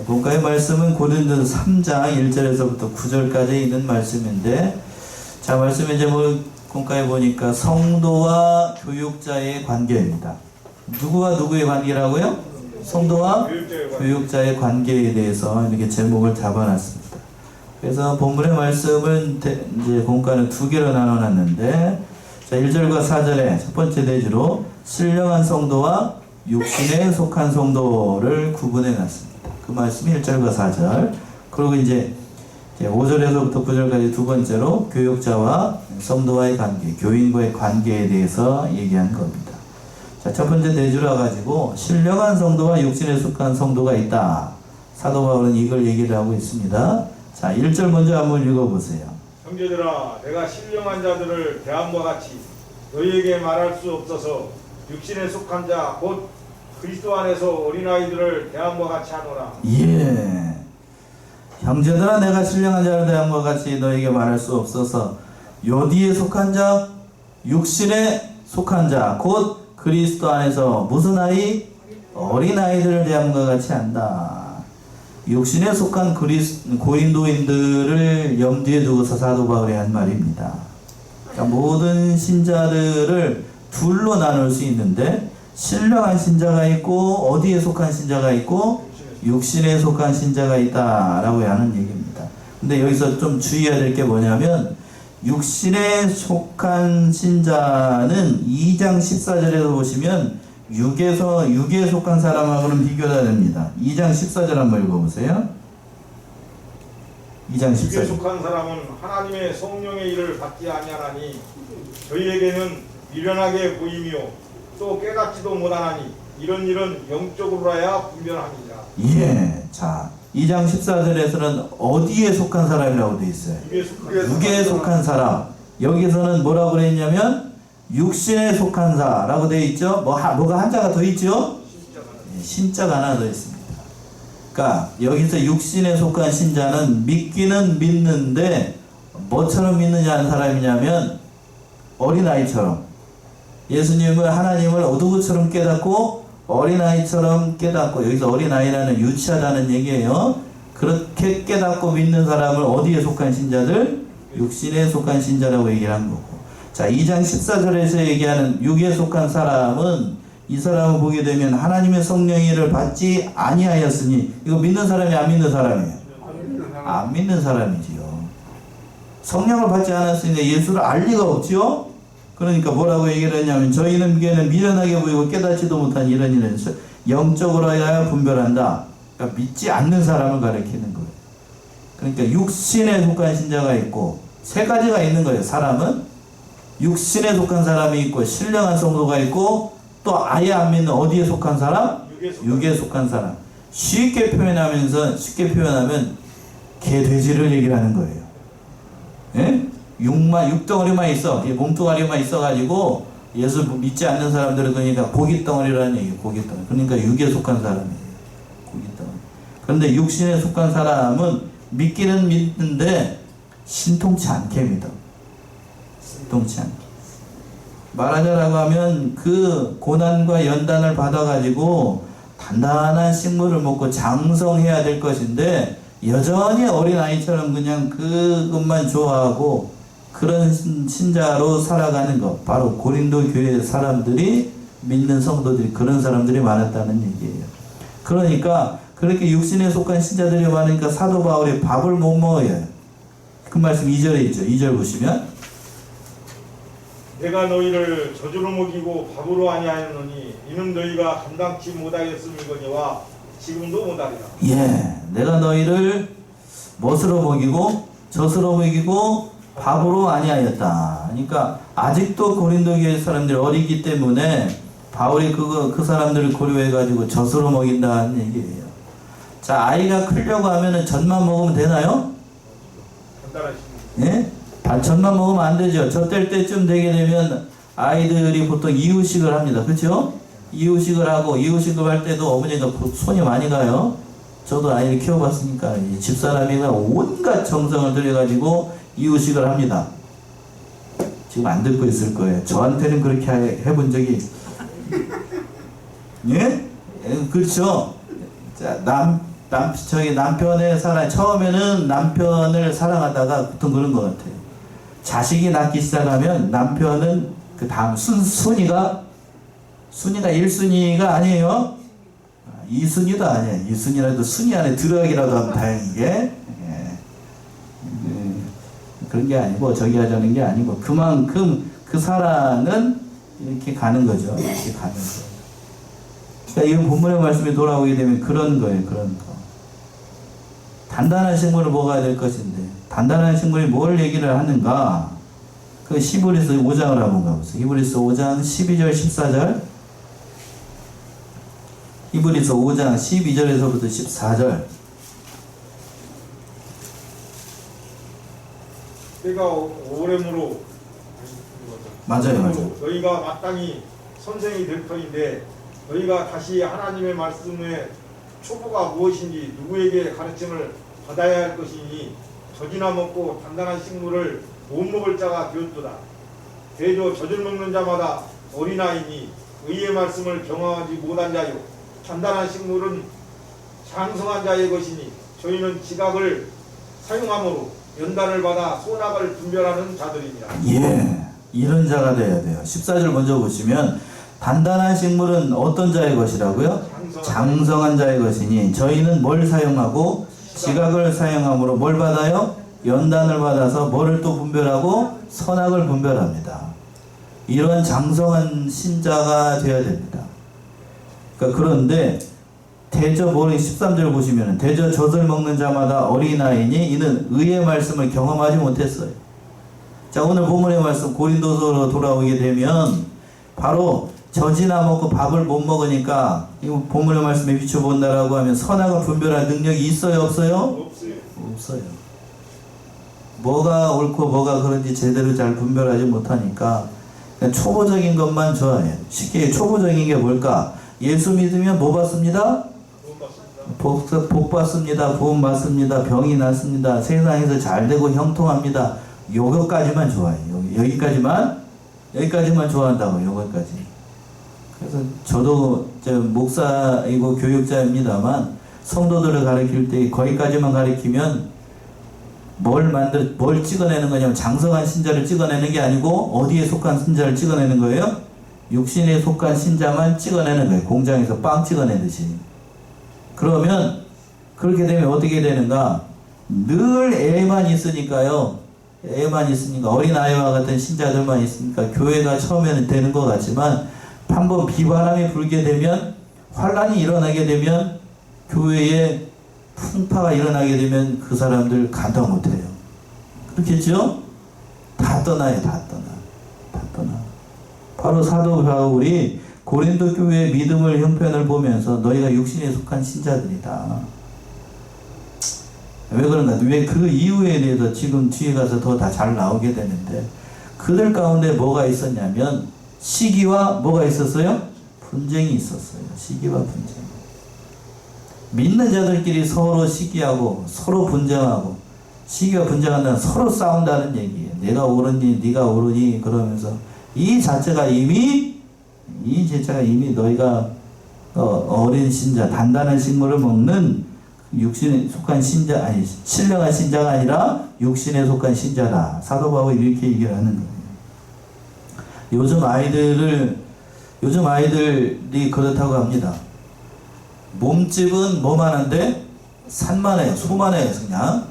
본가의 말씀은 고린도서 3장 1절에서부터 9절까지 있는 말씀인데, 자, 말씀에 본가에 보니까 성도와 교육자의 관계입니다. 누구와 누구의 관계라고요? 성도와 교육자의 관계에 대해서 이렇게 제목을 잡아놨습니다. 그래서 본문의 말씀은 이제 본가는 두 개로 나눠놨는데, 자, 1절과 4절에 첫 번째 대주로 신령한 성도와 육신에 속한 성도를 구분해 놨습니다. 그 말씀이 1절과 4절. 그리고 이제 5절에서부터 9절까지 두 번째로 교육자와 성도와의 관계, 교인과의 관계에 대해서 얘기한 겁니다. 자, 첫 번째 대주로 가지고 신령한 성도와 육신에 속한 성도가 있다. 사도 바울은 이걸 얘기를 하고 있습니다. 자, 1절 먼저 한번 읽어보세요. 형제들아, 내가 신령한 자들을 대함과 같이 너희에게 말할 수 없어서 육신에 속한 자 곧 그리스도 안에서 어린아이들을 대함과 같이 하노라. 예. 형제들아, 내가 신령한 자를 대함과 같이 너희에게 말할 수 없어서 요디에 속한 자, 육신에 속한 자 곧 그리스도 안에서 무슨 아이? 어린아이들을 대함과 같이 한다. 육신에 속한 고린도인들을 염두에 두고서 사도 바울이 한 말입니다. 그러니까 모든 신자들을 둘로 나눌 수 있는데, 신령한 신자가 있고 어디에 속한 신자가 있고 육신에 속한 신자가 있다라고 하는 얘기입니다. 근데 여기서 좀 주의해야 될 게 뭐냐면, 육신에 속한 신자는 2장 14절에서 보시면 육에 속한 사람하고는 비교가 됩니다. 2장 14절 한번 읽어보세요. 2장 14절. 육에 속한 사람은 하나님의 성령의 일을 받지 아니하나니 저희에게는 미련하게 보이며 또 깨닫지도 못하나니 이런 일은 영적으로라야 분별하니라. 예. 자, 2장 14절에서는 어디에 속한 사람이라고 되어 있어요? 육에 속한 사람. 여기서는 뭐라고 그랬냐면 육신에 속한 자라고 되어 있죠. 뭐가 한자가 더 있죠? 신자가 하나 더 있습니다. 그러니까 여기서 육신에 속한 신자는 믿기는 믿는데 뭐처럼 믿느냐는 사람이냐면 어린아이처럼, 예수님을, 하나님을 어두구처럼 깨닫고 어린아이처럼 깨닫고, 여기서 어린아이라는 유치하다는 얘기예요. 그렇게 깨닫고 믿는 사람을 어디에 속한 신자들? 육신에 속한 신자라고 얘기를 한 거고. 자, 2장 14절에서 얘기하는 육에 속한 사람은, 이 사람을 보게 되면 하나님의 성령의 일을 받지 아니하였으니, 이거 믿는 사람이 안 믿는 사람이에요? 안 믿는 사람이지요. 성령을 받지 않았으니 예수를 알 리가 없지요. 그러니까 뭐라고 얘기를 했냐면, 저희는 미련하게 보이고 깨닫지도 못한 이런 일은 영적으로 해야 분별한다. 그러니까 믿지 않는 사람을 가리키는 거예요. 그러니까 육신에 속한 신자가 있고, 세 가지가 있는 거예요. 사람은 육신에 속한 사람이 있고, 신령한 성도가 있고, 또 아예 안 믿는 어디에 속한 사람? 육에 속한 사람. 쉽게 표현하면 개돼지를 얘기를 하는 거예요. 예? 육덩어리만 있어, 몸뚱아리만 있어가지고 예수 믿지 않는 사람들은 그러니까 고깃덩어리라는 얘기예요. 고깃덩어리. 그러니까 육에 속한 사람이에요. 고깃덩어리. 그런데 육신에 속한 사람은 믿기는 믿는데 신통치 않게 믿어. 신통치 않게. 말하자라고 하면 그 고난과 연단을 받아가지고 단단한 식물을 먹고 장성해야 될 것인데, 여전히 어린아이처럼 그냥 그것만 좋아하고 그런 신자로 살아가는 것, 바로 고린도 교회 사람들이, 믿는 성도들이 그런 사람들이 많았다는 얘기예요. 그러니까 그렇게 육신에 속한 신자들이 많으니까 사도 바울이 밥을 못 먹어요. 그 말씀 2절에 있죠. 2절 보시면, 내가 너희를 젖으로 먹이고 밥으로 아니하였노니 이는 너희가 감당치 못하였음이거니와 지금도 못하리라. 예, 내가 너희를 멋으로 먹이고 젖으로 먹이고 밥으로 아니하였다. 그러니까 아직도 고린도 교회 사람들이 어리기 때문에 바울이 그 사람들을 고려해가지고 젖으로 먹인다는 얘기예요. 자, 아이가 크려고 하면은 젖만 먹으면 되나요? 예? 젖만 먹으면 안 되죠. 젖될 때쯤 되게 되면 아이들이 보통 이유식을 합니다. 그렇죠? 이유식을 하고, 이유식을 할 때도 어머니가 손이 많이 가요. 저도 아이를 키워봤으니까 집사람이가 온갖 정성을 들여가지고 이유식을 합니다. 지금 안 듣고 있을 거예요. 저한테는 그렇게 해본 적이 예? 그렇죠. 자, 남편의 사랑, 처음에는 남편을 사랑하다가 보통 그런 것 같아요. 자식이 낳기 시작하면 남편은 그 다음 순위가 1순위가 아니에요. 2순위도 아니에요. 2순위라도 순위 안에 들어가기라도 하면 다행인 게. 그런 게 아니고, 저기 하자는 게 아니고, 그만큼 그 사랑은 이렇게 가는 거죠. 이렇게 가는 거. 그러니까 이 본문의 말씀이 돌아오게 되면 그런 거예요. 그런 거. 단단한 식물을 먹어야 될 것인데, 단단한 식물이 뭘 얘기를 하는가? 그 히브리서 5장을 한번 가보세요. 히브리서 5장 12절 14절. 히브리서 5장 12절에서부터 14절. 때가 오래므로 맞아요. 너희가 마땅히 선생이 될 터인데 너희가 다시 하나님의 말씀의 초보가 무엇인지 누구에게 가르침을 받아야 할 것이니 젖이나 먹고 단단한 식물을 못 먹을 자가 되었도다. 대저 젖을 먹는 자마다 어린아이니 의의 말씀을 경험하지 못한 자요 단단한 식물은 장성한 자의 것이니 저희는 지각을 사용함으로 연단을 받아 소낙을 분별하는 자들입니다. 예, 이런 자가 돼야 돼요. 14절 먼저 보시면 단단한 식물은 어떤 자의 것이라고요? 장성한 자의 것이니 저희는 뭘 사용하고 지각을 사용함으로 뭘 받아요? 연단을 받아서 뭐를 또 분별하고 선악을 분별합니다. 이런 장성한 신자가 되어야 됩니다. 그러니까 그런데 대저 13절 보시면 대저 젖을 먹는 자마다 어린아이니 이는 의의 말씀을 경험하지 못했어요. 자, 오늘 본문의 말씀 고린도서로 돌아오게 되면 바로 젖이나 먹고 밥을 못 먹으니까 이 본문의 말씀에 비춰본다라고 하면 선악을 분별할 능력이 있어요, 없어요? 없어요. 뭐가 옳고 뭐가 그런지 제대로 잘 분별하지 못하니까 그냥 초보적인 것만 좋아해요. 쉽게 초보적인 게 뭘까? 예수 믿으면 뭐 받습니다? 복 받습니다. 보험 받습니다. 병이 낫습니다. 세상에서 잘 되고 형통합니다. 요거까지만 좋아해요. 여기까지만 좋아한다고. 요거까지. 그래서 저도 목사이고 교육자입니다만 성도들을 가르칠 때 거기까지만 가르치면 뭘 찍어내는 거냐면 장성한 신자를 찍어내는 게 아니고 어디에 속한 신자를 찍어내는 거예요? 육신에 속한 신자만 찍어내는 거예요. 공장에서 빵 찍어내듯이. 그러면 그렇게 되면 어떻게 되는가? 늘 애만 있으니까요. 애만 있으니까 어린아이와 같은 신자들만 있으니까 교회가 처음에는 되는 것 같지만 한번 비바람이 불게 되면 환란이 일어나게 되면 교회에 풍파가 일어나게 되면 그 사람들 감당 못해요. 그렇겠죠? 다 떠나요. 다 떠나. 바로 사도 바울이 고린도 교회의 믿음을 형편을 보면서 너희가 육신에 속한 신자들이다. 왜 그런가? 왜 그 이유에 대해서 지금 뒤에 가서 더 다 잘 나오게 되는데 그들 가운데 뭐가 있었냐면 시기와 뭐가 있었어요? 분쟁이 있었어요. 시기와 분쟁. 믿는 자들끼리 서로 시기하고 서로 분쟁하고 시기와 분쟁한다는 서로 싸운다는 얘기예요. 내가 옳으니 네가 옳으니 그러면서 이 자체가 이미 너희가 어린 신자 단단한 식물을 먹는 육신에 속한 신자 아니 신령한 신자가 아니라 육신에 속한 신자다. 사도 바울이 이렇게 얘기를 하는 거예요. 요즘 아이들이 그렇다고 합니다. 몸집은 뭐만한데 산만해요. 소만해요. 그냥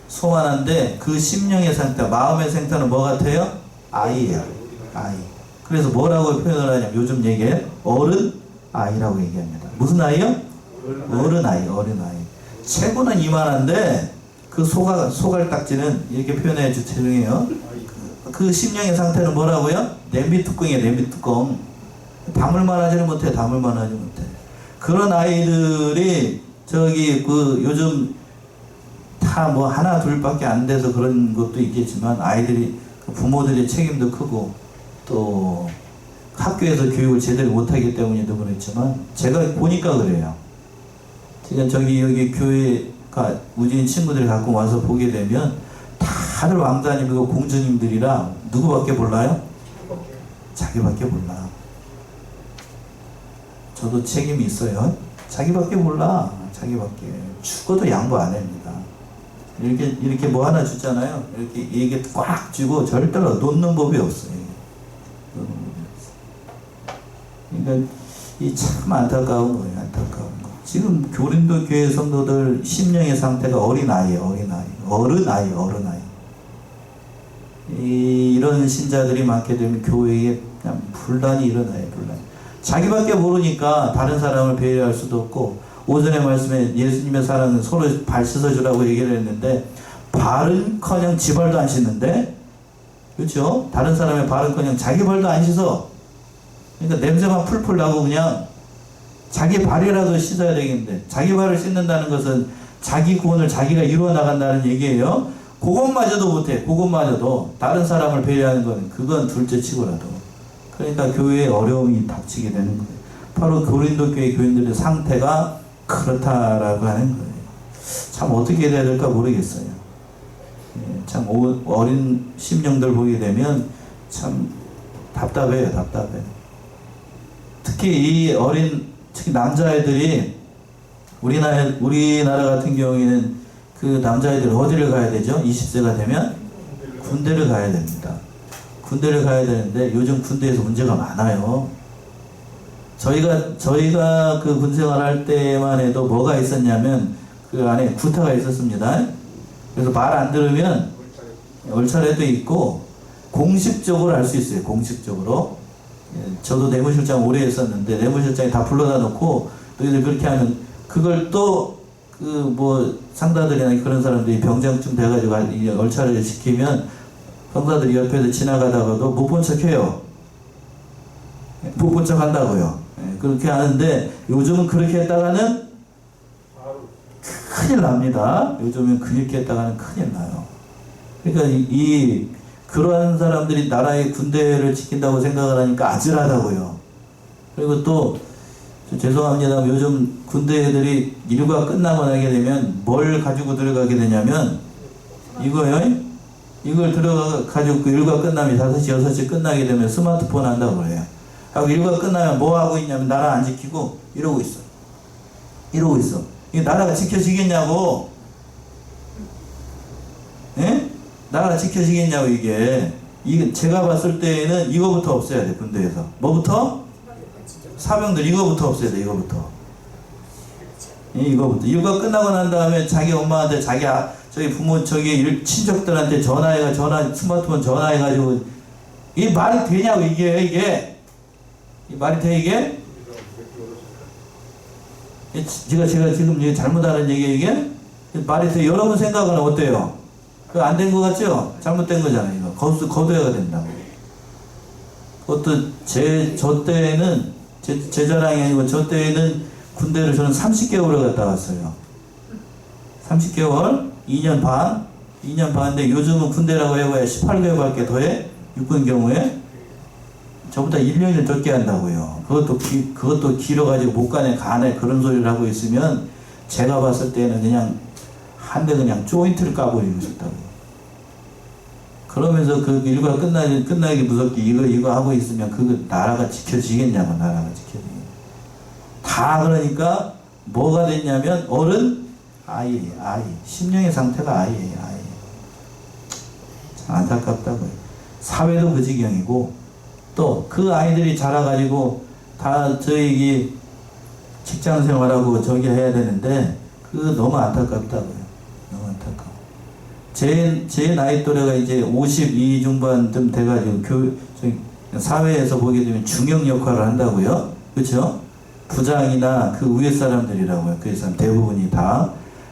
소만한데 그 심령의 상태, 마음의 상태는 뭐 같아요? 아이예요. 아이. 그래서 뭐라고 표현을 하냐면 요즘 얘기해 어른 아이라고 얘기합니다. 무슨 아이요? 어른 아이. 체구는 이만한데 그 소갈딱지는 이렇게 표현해 주세요. 그 심령의 상태는 뭐라고요? 냄비 뚜껑이에요. 냄비 뚜껑. 담을만 하지는 못해. 그런 아이들이 요즘 다 뭐 하나 둘밖에 안 돼서 그런 것도 있겠지만 아이들이 부모들의 책임도 크고 또 학교에서 교육을 제대로 못하기 때문에도 그렇지만 제가 보니까 그래요. 지금 여기 교회가 우진 친구들이 갖고 와서 보게 되면 다들 왕자님이고 공주님들이라 누구밖에 몰라요? 자기밖에 몰라. 저도 책임이 있어요. 자기밖에 몰라. 자기밖에. 죽어도 양보 안 합니다. 이렇게 뭐 하나 주잖아요. 이렇게 이게 꽉 쥐고 절대로 놓는 법이 없어요. 놓는 법이 없어요. 그러니까 이 참 안타까운 거예요. 안타까운 거. 지금 고린도 교회 성도들 심령의 상태가 어린아이예요. 어른아이. 이런 신자들이 많게 되면 교회에 그냥 분란이 일어나요. 분란. 자기밖에 모르니까 다른 사람을 배려할 수도 없고, 오전에 말씀에 예수님의 사랑은 서로 발 씻어주라고 얘기를 했는데, 발은커녕 지 발도 안 씻는데, 그렇죠? 다른 사람의 발은커녕 자기 발도 안 씻어. 그러니까 냄새만 풀풀 나고 그냥 자기 발이라도 씻어야 되겠는데, 자기 발을 씻는다는 것은 자기 구원을 자기가 이루어 나간다는 얘기예요. 그것마저도 못해. 그것마저도 다른 사람을 배려하는 건 그건 둘째 치고라도. 그러니까 교회에 어려움이 닥치게 되는 거예요. 바로 고린도 교회 교인들의 상태가 그렇다라고 하는 거예요. 참 어떻게 해야 될까 모르겠어요. 참 어린 심령들 보게 되면 참 답답해요. 특히 이 어린, 특히 남자애들이 우리나라 같은 경우에는 그 남자애들 어디를 가야 되죠? 20세가 되면 군대를 가야 됩니다. 군대를 가야 되는데 요즘 군대에서 문제가 많아요. 저희가 그 군생활 할 때만 해도 뭐가 있었냐면 그 안에 구타가 있었습니다. 그래서 말 안 들으면 얼차례도 있고 공식적으로 할 수 있어요. 공식적으로. 저도 내무실장 오래 했었는데 내무실장이 다 불러다 놓고 너희들 그렇게 하면 그걸 또 그 뭐 상다들이나 그런 사람들이 병장쯤 돼가지고 얼차례를 시키면 병사들이 옆에서 지나가다가도 못 본 척 해요. 못 본 척 한다고요. 그렇게 하는데 요즘은 그렇게 했다가는 큰일 납니다. 요즘은 그렇게 했다가는 큰일 나요. 그러니까 그러한 사람들이 나라의 군대를 지킨다고 생각을 하니까 아찔하다고요. 그리고 또 죄송합니다. 요즘 군대 애들이 일과 끝나고 나게 되면 뭘 가지고 들어가게 되냐면 이걸 들어가지고 그 일과 끝나면 5시, 6시 끝나게 되면 스마트폰 한다고 그래요. 하고 일과 끝나면 뭐 하고 있냐면 나라 안 지키고 이러고 있어. 이게 나라가 지켜지겠냐고. 예? 나라가 지켜지겠냐고 이게 제가 봤을 때에는 이거부터 없애야 돼. 군대에서. 뭐부터? 사병들 이거부터 없애야 돼. 이거부터. 일과 끝나고 난 다음에 자기 엄마한테 저희 부모 친척들한테 스마트폰 전화해가지고 이게 말이 되냐고 이게 말이 돼 이게? 제가 지금 잘못하는 얘기 이게 말이 돼. 여러분 생각은 어때요? 그 안 된 거 같죠? 잘못된 거잖아요. 이거 거둬야 된다고. 그것도 저 때에는 제 자랑이 아니고 저 때에는 군대를 저는 30개월을 갔다 왔어요. 30개월, 2년 반인데 요즘은 군대라고 해봐야 18개월밖에 더해. 육군 경우에 저보다 1년을 적게 한다고요. 그것도 길어가지고 못 가네 그런 소리를 하고 있으면 제가 봤을 때는 그냥 한 대 그냥 조인트를 까버리고 싶다고. 그러면서 그 일과 끝나기 무섭게 이거 하고 있으면 그거 나라가 지켜지겠냐고. 다 그러니까 뭐가 됐냐면 아이 심령의 상태가 아이예요. 참 안타깝다고요. 사회도 그 지경이고 또 그 아이들이 자라가지고 다 저희 직장 생활하고 저기 해야 되는데 그거 너무 안타깝다고요. 너무 안타까워. 제 나이 또래가 이제 52 중반쯤 돼가지고 사회에서 보게 되면 중형 역할을 한다고요. 그렇죠? 부장이나 그 위에 사람들이라고요. 그 사람 대부분이 다.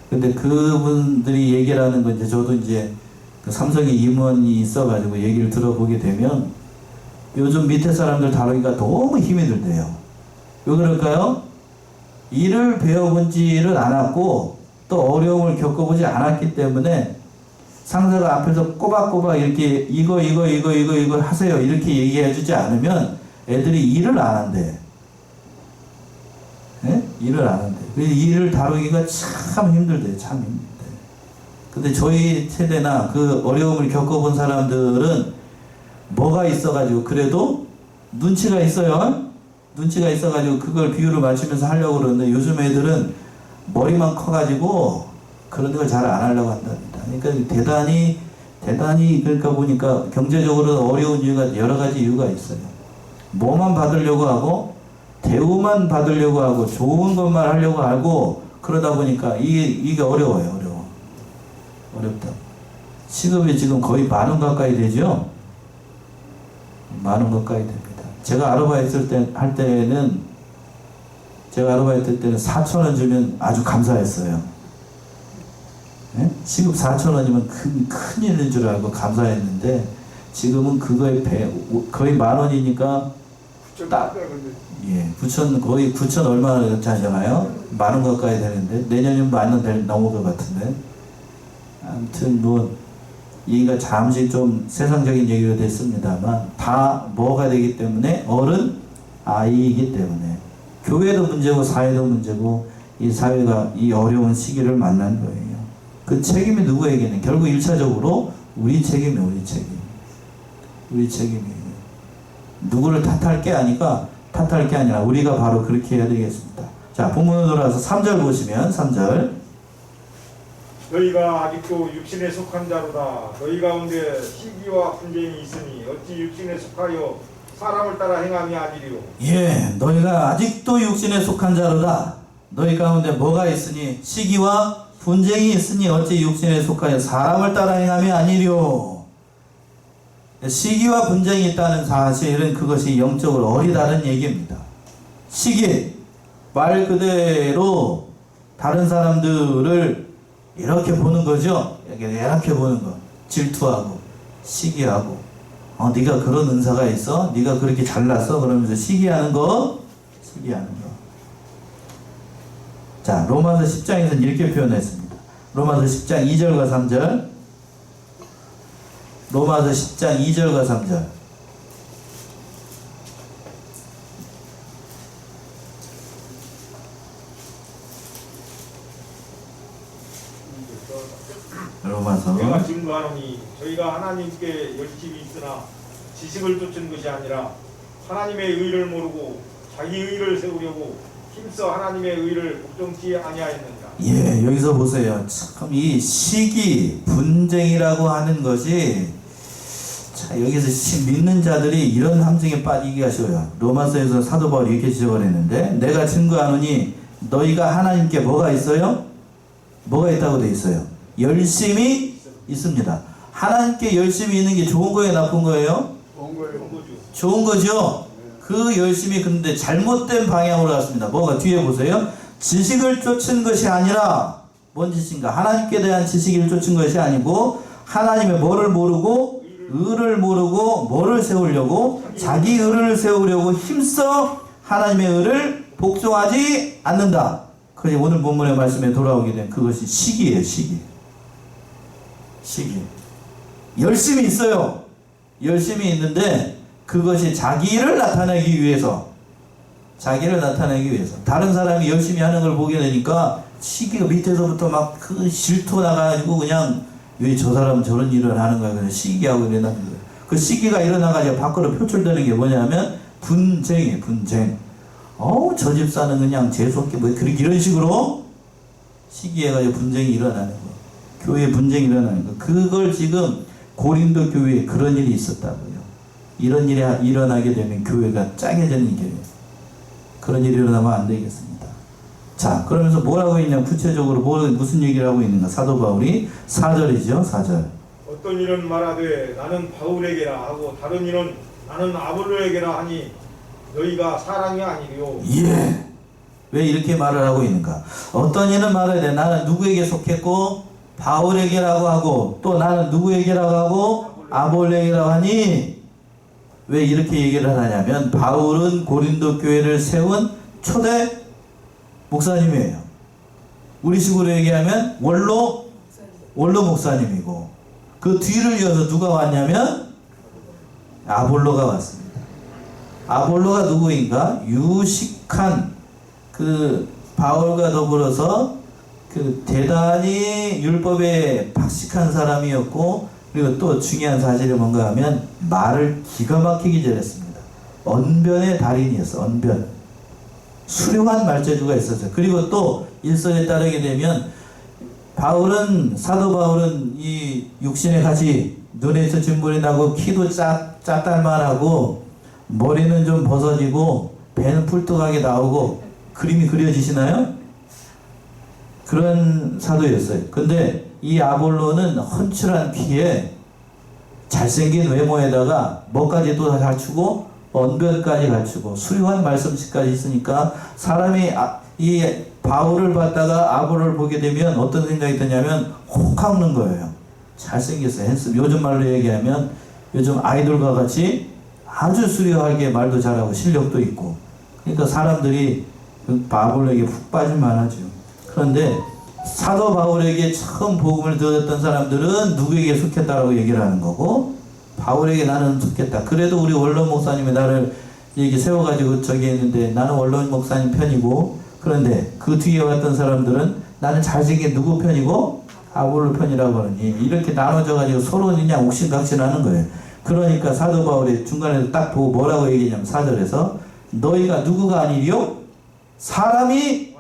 근데 그분들이 얘기를 하는 건 이제 저도 이제 그 삼성에 임원이 있어가지고 얘기를 들어보게 되면 요즘 밑에 사람들 다루기가 너무 힘이 들대요. 왜 그럴까요? 일을 배워본지를 않았고 또 어려움을 겪어보지 않았기 때문에 상사가 앞에서 꼬박꼬박 이렇게 이거 하세요 이렇게 얘기해주지 않으면 애들이 일을 안 한대. 네? 일을 안 한대. 그래서 일을 다루기가 참 힘들대요. 참 힘들대. 근데 저희 세대나 그 어려움을 겪어본 사람들은 뭐가 있어가지고 그래도 눈치가 있어요. 눈치가 있어가지고 그걸 비율을 맞추면서 하려고 그러는데 요즘 애들은 머리만 커가지고 그런 걸 잘 안 하려고 한답니다. 그러니까 대단히 그러니까 보니까 경제적으로 어려운 이유가 여러 가지 이유가 있어요. 뭐만 받으려고 하고 대우만 받으려고 하고 좋은 것만 하려고 하고 그러다 보니까 이게 어려워요. 어렵다. 시급이 지금 거의 10,000원 가까이 되죠? 10,000원 가까이 됩니다. 제가 아르바이트 할 때는 4,000원 주면 아주 감사했어요. 네? 시급 4,000원이면 큰일인 줄 알고 감사했는데 지금은 그거에 거의 10,000원이니까 딱 예, 9천 거의 9천 얼마나 하잖아요. 10,000원 가까이 되는데 내년이면 10,000원 넘을 것 같은데 아무튼 뭐 얘가 잠시 좀 세상적인 얘기로 됐습니다만 다 뭐가 되기 때문에 어른 아이이기 때문에 교회도 문제고 사회도 문제고 이 사회가 이 어려운 시기를 만난 거예요. 그 책임이 누구에게는 결국 1차적으로 우리 책임이에요. 우리 책임이에요. 누구를 탓할 게 아니라 우리가 바로 그렇게 해야 되겠습니다. 자, 본문으로 돌아와서 3절 보시면 3절 너희가 아직도 육신에 속한 자로다. 너희 가운데 시기와 분쟁이 있으니 어찌 육신에 속하여 사람을 따라 행함이 아니리요. 예, 너희가 아직도 육신에 속한 자로다. 너희 가운데 뭐가 있으니 시기와 분쟁이 있으니 어찌 육신에 속하여 사람을 따라 행함이 아니리요. 시기와 분쟁이 있다는 사실은 그것이 영적으로 어리다는 얘기입니다. 시기, 말 그대로 다른 사람들을 이렇게 보는 거죠. 이렇게 보는 거. 질투하고 시기하고 네가 그런 은사가 있어? 네가 그렇게 잘났어? 그러면서 시기하는 거. 자, 로마서 10장에서는 이렇게 표현했습니다. 로마서 10장 2절과 3절. 로마서 10장 2절과 3절. 로마서. 내가 증거하노니 저희가 하나님께 열심히 있으나 지식을 쫓은 것이 아니라 하나님의 의를 모르고 자기 의를 세우려고 힘써 하나님의 의를 복종치 아니하였느니라. 예, 여기서 보세요. 참 이 시기, 분쟁이라고 하는 것이 자, 여기서 믿는 자들이 이런 함정에 빠지기가 쉬워요. 로마서에서 사도 바울이 이렇게 지적을 했는데 내가 증거하노니 너희가 하나님께 뭐가 있어요? 뭐가 있다고 돼 있어요? 열심히 있습니다. 하나님께 열심히 있는 게 좋은 거예요? 나쁜 거예요? 좋은 거죠. 그 열심히 근데 잘못된 방향으로 갔습니다. 뭐가 뒤에 보세요. 지식을 쫓은 것이 아니라 뭔 지식인가? 하나님께 대한 지식을 쫓은 것이 아니고 하나님의 뭐를 모르고 의를 모르고 뭐를 세우려고 자기 의를 세우려고 힘써 하나님의 의를 복종하지 않는다. 그래서 오늘 본문의 말씀에 돌아오게 된 그것이 시기예요. 시기. 열심히 있어요. 열심히 있는데 그것이 자기를 나타내기 위해서 다른 사람이 열심히 하는 걸 보게 되니까 시기가 밑에서부터 막 그 질투 나가지고 그냥 왜 저 사람은 저런 일을 하는 거야. 그래서 시기하고 일어나는 거예요. 그 시기가 일어나가지고 밖으로 표출되는 게 뭐냐면 분쟁이에요. 분쟁. 저 집사는 그냥 재수없게 뭐 이런 식으로 시기해가지고 분쟁이 일어나는 거. 교회에 분쟁이 일어나는 거. 그걸 지금 고린도 교회에 그런 일이 있었다고요. 이런 일이 일어나게 되면 교회가 짜게지는 길이에요. 그런 일이 일어나면 안 되겠습니다. 자, 그러면서 뭐라고 있냐, 구체적으로 무슨 얘기를 하고 있는가? 사도 바울이 4절이죠. 4절. 어떤 이는 말하되 나는 바울에게라 하고 다른 이는 나는 아볼로에게라 하니 너희가 사랑이 아니리요. 예. 왜 이렇게 말을 하고 있는가? 어떤 이는 말하되 나는 누구에게 속했고 바울에게라고 하고 또 나는 누구에게라고 하고 아볼로에게라고 하니 왜 이렇게 얘기를 하냐면 바울은 고린도 교회를 세운 초대 목사님이에요. 우리 식으로 얘기하면 원로 목사님이고 그 뒤를 이어서 누가 왔냐면 아볼로가 왔습니다. 아볼로가 누구인가? 유식한 그 바울과 더불어서 그 대단히 율법에 박식한 사람이었고 그리고 또 중요한 사실이 뭔가 하면 말을 기가 막히게 잘했습니다. 언변의 달인이었어. 언변. 수려한 말재주가 있었어요. 그리고 또 일설에 따르게 되면 사도 바울은 이 육신의 가시, 눈에서 진물이 나고 키도 짝달만하고 머리는 좀 벗어지고 배는 풀뚝하게 나오고 그림이 그려지시나요? 그런 사도였어요. 근데 이 아볼로는 헌칠한 키에 잘생긴 외모에다가 뭐까지 또 갖추고 언변까지 갖추고 수려한 말씀씨까지 있으니까 사람이 이 바울을 봤다가 아볼로를 보게 되면 어떤 생각이 드냐면 혹하는 거예요. 잘생겼어요. 핸섬. 요즘 말로 얘기하면 요즘 아이돌과 같이 아주 수려하게 말도 잘하고 실력도 있고, 그러니까 사람들이 아볼로에게 푹 빠질만 하죠. 그런데 사도 바울에게 처음 복음을 들었던 사람들은 누구에게 속했다라고 얘기를 하는 거고, 바울에게 나는 속했다. 그래도 우리 원론 목사님이 나를 이렇게 세워가지고 저기 했는데 나는 원론 목사님 편이고, 그런데 그 뒤에 왔던 사람들은 나는 잘생긴 누구 편이고 아볼로 편이라고 하니, 이렇게 나눠져가지고 서로 그냥 옥신각신하는 거예요. 그러니까 사도 바울이 중간에서 딱 보고 뭐라고 얘기했냐면 4절에서 너희가 누구가 아니리요? 사람이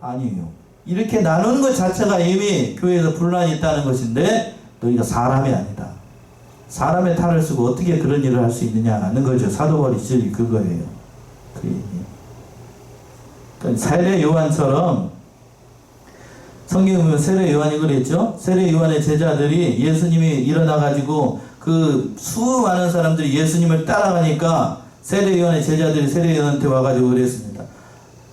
아니요. 이렇게 나누는 것 자체가 이미 교회에서 분란이 있다는 것인데 너희가 사람이 아니다. 사람의 탈을 쓰고 어떻게 그런 일을 할 수 있느냐 하는 거죠. 사도 바울이 진짜 그거예요. 그 얘기. 그러니까 세례 요한처럼 성경에 보면 세례 요한이 그랬죠. 세례 요한의 제자들이 예수님이 일어나가지고 그 수많은 사람들이 예수님을 따라가니까 세례 요한의 제자들이 세례 요한한테 와가지고 그랬습니다.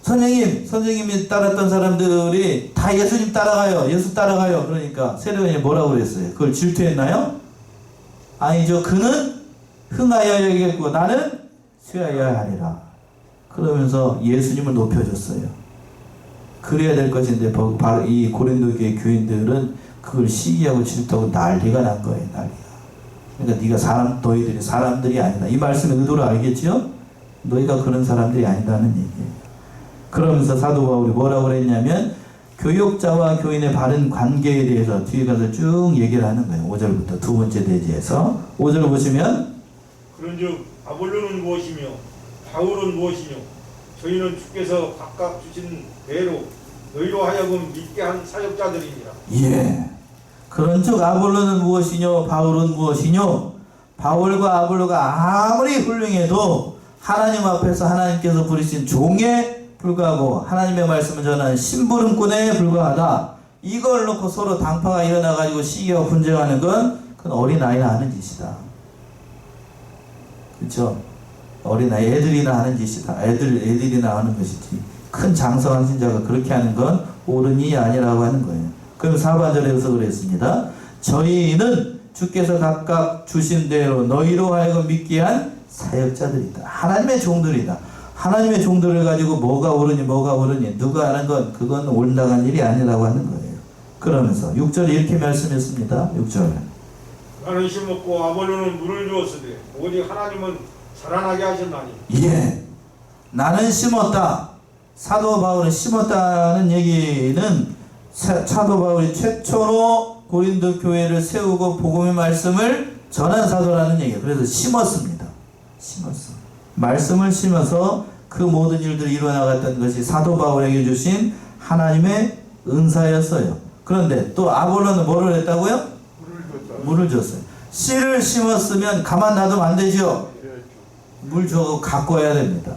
선생님이 따랐던 사람들이 다 예수님 따라가요. 예수 따라가요. 그러니까 세례 요한이 뭐라고 그랬어요? 그걸 질투했나요? 아니죠. 그는 흥하여야 하겠고 나는 쉬어야 하리라. 그러면서 예수님을 높여줬어요. 그래야 될 것인데 바로 이 고린도 교회 교인들은 그걸 시기하고 질투하고 난리가 난 거예요. 난리가. 그러니까 너희들이 사람들이 아니다. 이 말씀의 의도를 알겠죠? 너희가 그런 사람들이 아니다는 얘기예요. 그러면서 사도 바울이 뭐라고 그랬냐면 교육자와 교인의 바른 관계에 대해서 뒤에 가서 쭉 얘기를 하는 거예요. 5절부터 두 번째 대지에서 5절 보시면 그런즉 아볼로는 무엇이며 바울은 무엇이뇨? 저희는 주께서 각각 주신 대로 너희로 하여금 믿게 한 사역자들입니다. 예. 그런즉 아볼로는 무엇이뇨? 바울은 무엇이뇨? 바울과 아볼로가 아무리 훌륭해도 하나님 앞에서 하나님께서 부르신 종에 불과하고 하나님의 말씀을 전하는 심부름꾼에 불과하다. 이걸 놓고 서로 당파가 일어나가지고 시기와 분쟁하는 건 그건 어린아이나 하는 짓이다. 그렇죠? 어린아이 애들이나 하는 짓이다. 애들이나 하는 것이지. 큰 장성한 신자가 그렇게 하는 건 옳은이 아니라고 하는 거예요. 그럼 4반절에서 그랬습니다. 저희는 주께서 각각 주신 대로 너희로 하여금 믿게 한 사역자들이다. 하나님의 종들이다. 하나님의 종들을 가지고 뭐가 옳으니 누가 하는 건 그건 옳나간 일이 아니라고 하는 거예요. 그러면서 6절에 이렇게 말씀했습니다. 6절. 나는 심었고 아볼로는 물을 주었으되 오직 하나님은 자라나게 하셨나니. 예. 나는 심었다. 사도 바울은 심었다는 얘기는 사도 바울이 최초로 고린도 교회를 세우고 복음의 말씀을 전한 사도라는 얘기예요. 그래서 심었습니다. 심었어. 말씀을 심어서 그 모든 일들이 일어나갔던 것이 사도 바울에게 주신 하나님의 은사였어요. 그런데 또 아볼로는 뭐를 했다고요? 물을 줬어요. 씨를 심었으면 가만 놔두면 안 되죠. 물 주고 가꿔야 됩니다.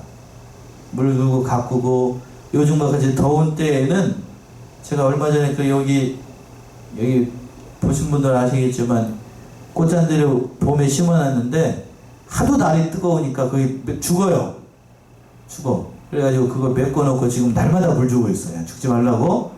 물 주고 가꾸고, 요즘과 같이 더운 때에는 제가 얼마 전에 그 여기 보신 분들은 아시겠지만 꽃잔디를 봄에 심어놨는데 하도 날이 뜨거우니까 거의 죽어요. 그래가지고 그거 메꿔놓고 지금 날마다 물 주고 있어요. 죽지 말라고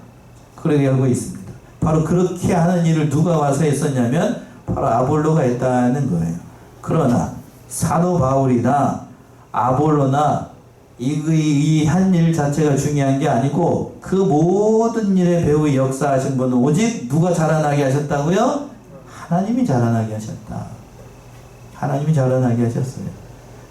그렇게 하고 있습니다. 바로 그렇게 하는 일을 누가 와서 했었냐면 바로 아볼로가 했다는 거예요. 그러나 사도 바울이나 아볼로나 이 한 일 자체가 중요한 게 아니고 그 모든 일에 배우 역사하신 분은 오직 누가 자라나게 하셨다고요? 하나님이 자라나게 하셨다. 하나님이 자라나게 하셨어요.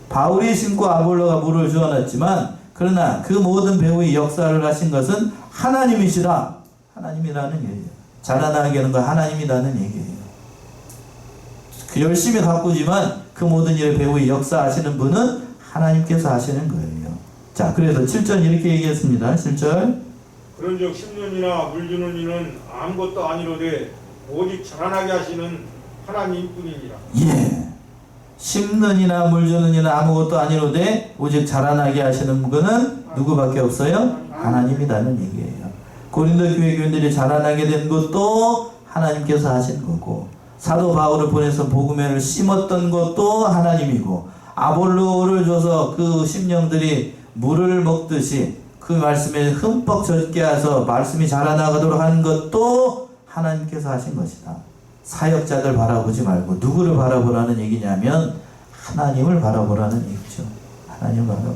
바울이 심고 아볼로가 물을 주어놨지만 그러나 그 모든 배우의 역사를 하신 것은 하나님이시라. 하나님이라는 얘기예요. 자라나게 하는 건 하나님이라는 얘기예요. 그 열심히 가꾸지만 그 모든 일에 배우의 역사하시는 분은 하나님께서 하시는 거예요. 자, 그래서 7절 이렇게 얘기했습니다. 7절 그런즉 심는이나 물주는 이는 아무것도 아니로되 오직 자라나게 하시는 하나님뿐이니라. 예. 심는 이나 물 주는 이는 아무것도 아니로되 오직 자라나게 하시는 분은 누구밖에 없어요? 하나님이라는 얘기예요. 고린도 교회 교인들이 자라나게 된 것도 하나님께서 하신 거고, 사도 바울을 보내서 복음회를 심었던 것도 하나님이고, 아볼로를 줘서 그 심령들이 물을 먹듯이 그 말씀에 흠뻑 젖게 해서 말씀이 자라나가도록 하는 것도 하나님께서 하신 것이다. 사역자들 바라보지 말고 누구를 바라보라는 얘기냐면 하나님을 바라보라는 얘기죠. 하나님을 바라보라.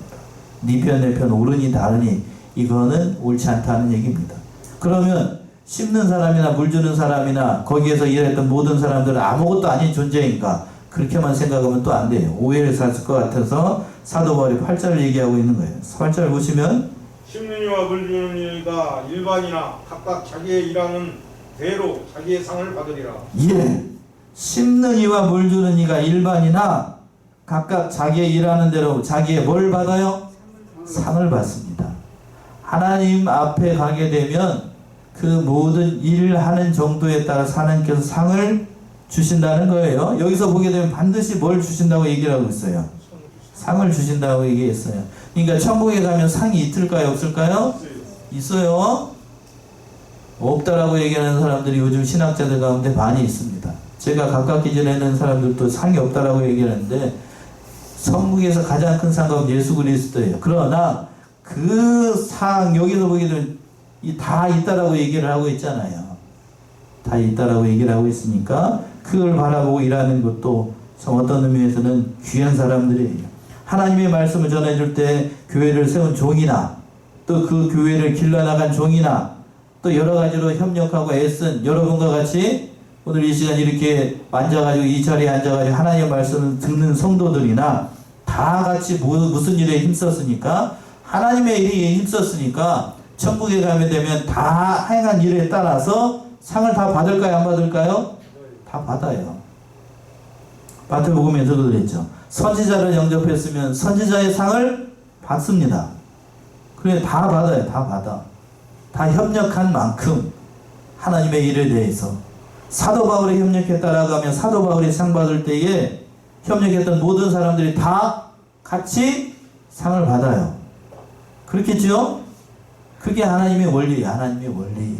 네 편 내 편 옳으니 다르니 이거는 옳지 않다는 얘기입니다. 그러면 심는 사람이나 물 주는 사람이나 거기에서 일했던 모든 사람들은 아무것도 아닌 존재인가? 그렇게만 생각하면 또 안 돼요. 오해를 샀을 것 같아서 사도 바울이 8절을 얘기하고 있는 거예요. 8절 보시면 심는 이와 물 주는 이가 일반이나 각각 자기의 일하는 대로 자기의 상을 받으리라. 예, 심는 이와 물 주는 이가 일반이나 각각 자기의 일하는 대로 자기의 뭘 받아요? 상을 받습니다. 하나님 앞에 가게 되면 그 모든 일을 하는 정도에 따라서 하나님께서 상을 주신다는 거예요. 여기서 보게 되면 반드시 뭘 주신다고 얘기를 하고 있어요. 상을 주신다고 얘기했어요. 그러니까 천국에 가면 상이 있을까요? 없을까요? 있어요. 없다라고 얘기하는 사람들이 요즘 신학자들 가운데 많이 있습니다. 제가 가깝게 지내는 사람들도 상이 없다라고 얘기하는데, 천국에서 가장 큰 상은 예수 그리스도예요. 그러나 그 상, 여기서 보게 되면 다 있다라고 얘기를 하고 있잖아요. 다 있다라고 얘기를 하고 있으니까 그걸 바라보고 일하는 것도 어떤 의미에서는 귀한 사람들이에요. 하나님의 말씀을 전해줄 때 교회를 세운 종이나 또 그 교회를 길러나간 종이나 또 여러 가지로 협력하고 애쓴 여러분과 같이 오늘 이 시간 이렇게 앉아가지고 이 자리에 앉아가지고 하나님의 말씀을 듣는 성도들이나 다 같이 무슨 일에 힘썼으니까, 하나님의 일에 힘썼으니까 천국에 가게 되면 다 행한 일에 따라서 상을 다 받을까요? 안 받을까요? 다 받아요. 마태복음에서 그랬죠. 선지자를 영접했으면 선지자의 상을 받습니다. 그래, 다 받아요. 다 받아. 다 협력한 만큼 하나님의 일에 대해서 사도 바울이 협력했다라고 하면 사도 바울이 상 받을 때에 협력했던 모든 사람들이 다 같이 상을 받아요. 그렇겠죠? 그게 하나님의 원리예요. 하나님의 원리.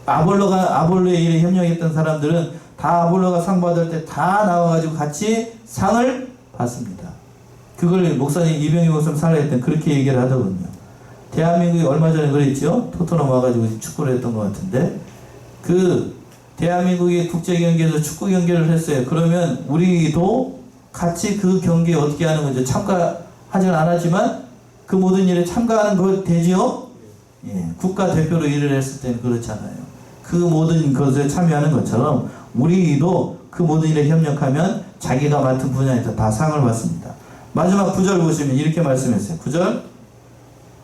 아볼로의 일에 협력했던 사람들은 다 아볼로가 상 받을 때 다 나와가지고 같이 상을 받습니다. 그걸 목사님 이병희 목사님 살아야 때 그렇게 얘기를 하더군요. 대한민국이 얼마 전에 그랬죠? 토트넘 와가지고 축구를 했던 것 같은데, 그 대한민국의 국제 경기에서 축구 경기를 했어요. 그러면 우리도 같이 그 경기에 어떻게 하는 거죠? 참가하지는 않았지만 그 모든 일에 참가하는 거 되지요? 예, 국가 대표로 일을 했을 때는 그렇잖아요. 그 모든 것에 참여하는 것처럼 우리도 그 모든 일에 협력하면 자기가 맡은 분야에서 다 상을 받습니다. 마지막 9절 보시면 이렇게 말씀했어요. 9절.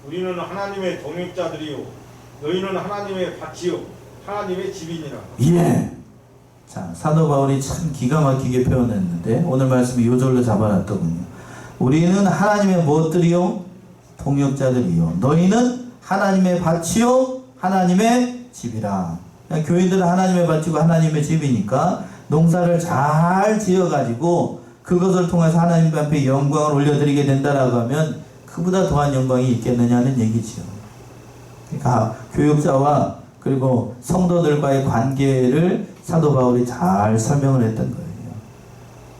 우리는 하나님의 동역자들이요 너희는 하나님의 밭이요 하나님의 집이니라. 예. 자, 사도 바울이 참 기가 막히게 표현했는데 오늘 말씀이 이 절로 잡아놨더군요. 우리는 하나님의 무엇들이요? 동역자들이요. 너희는 하나님의 밭이요 하나님의 집이라. 교인들은 하나님의 밭이고 하나님의 집이니까 농사를 잘 지어가지고 그것을 통해서 하나님 앞에 영광을 올려드리게 된다라고 하면 그보다 더한 영광이 있겠느냐는 얘기지요. 그러니까 교육자와 그리고 성도들과의 관계를 사도 바울이 잘 설명을 했던 거예요.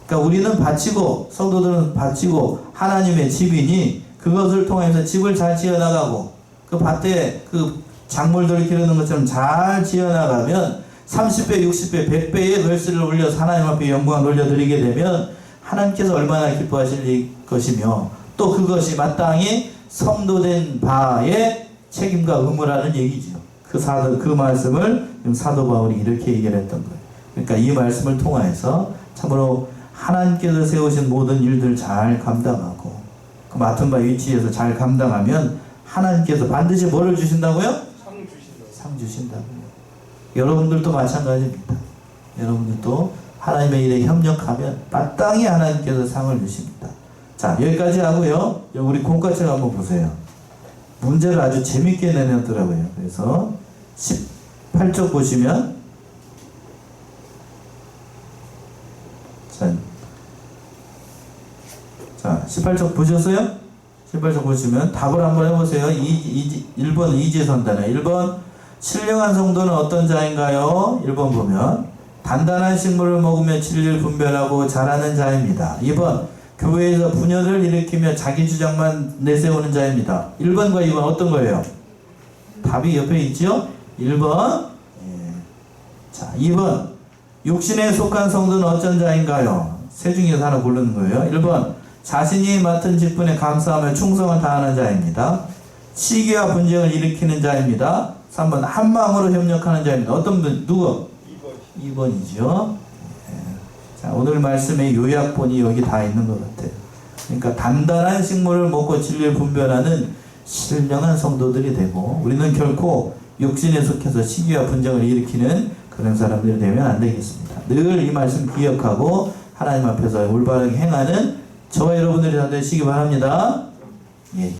그러니까 우리는 밭이고 성도들은 밭이고 하나님의 집이니 그것을 통해서 집을 잘 지어나가고 그 밭에 그 작물들을 기르는 것처럼 잘 지어나가면 30배, 60배, 100배의 결실을 올려서 하나님 앞에 영광을 올려드리게 되면 하나님께서 얼마나 기뻐하실 것이며 또 그것이 마땅히 성도된 바의 책임과 의무라는 얘기죠. 그 말씀을 사도 바울이 이렇게 얘기를 했던 거예요. 그러니까 이 말씀을 통해서 참으로 하나님께서 세우신 모든 일들 잘 감당하고 그 맡은 바 위치에서 잘 감당하면 하나님께서 반드시 뭐를 주신다고요? 상 주신다고요. 여러분들도 마찬가지입니다. 여러분들도 하나님의 일에 협력하면 마땅히 하나님께서 상을 주십니다. 자, 여기까지 하고요. 우리 공과책 한번 보세요. 문제를 아주 재밌게 내놨더라고요. 그래서 18쪽 보시면 자 18쪽 보셨어요? 18쪽 보시면 답을 한번 해보세요. 1번 이지선단에 1번 신령한 성도는 어떤 자인가요? 1번 보면 단단한 식물을 먹으며 진리를 분별하고 잘하는 자입니다. 2번 교회에서 분열을 일으키며 자기 주장만 내세우는 자입니다. 1번과 2번 어떤 거예요? 답이 옆에 있죠? 1번. 예. 자, 2번. 육신에 속한 성도는 어떤 자인가요? 세 중에서 하나 고르는 거예요. 1번. 자신이 맡은 직분에 감사하며 충성을 다하는 자입니다. 시기와 분쟁을 일으키는 자입니다. 3번. 한 마음으로 협력하는 자입니다. 어떤 분? 누구? 2번이죠. 자, 오늘 말씀의 요약본이 여기 다 있는 것 같아요. 그러니까 단단한 식물을 먹고 진리를 분별하는 신령한 성도들이 되고, 우리는 결코 육신에 속해서 시기와 분쟁을 일으키는 그런 사람들이 되면 안 되겠습니다. 늘 이 말씀 기억하고 하나님 앞에서 올바르게 행하는 저와 여러분들이 다 되시기 바랍니다. 예.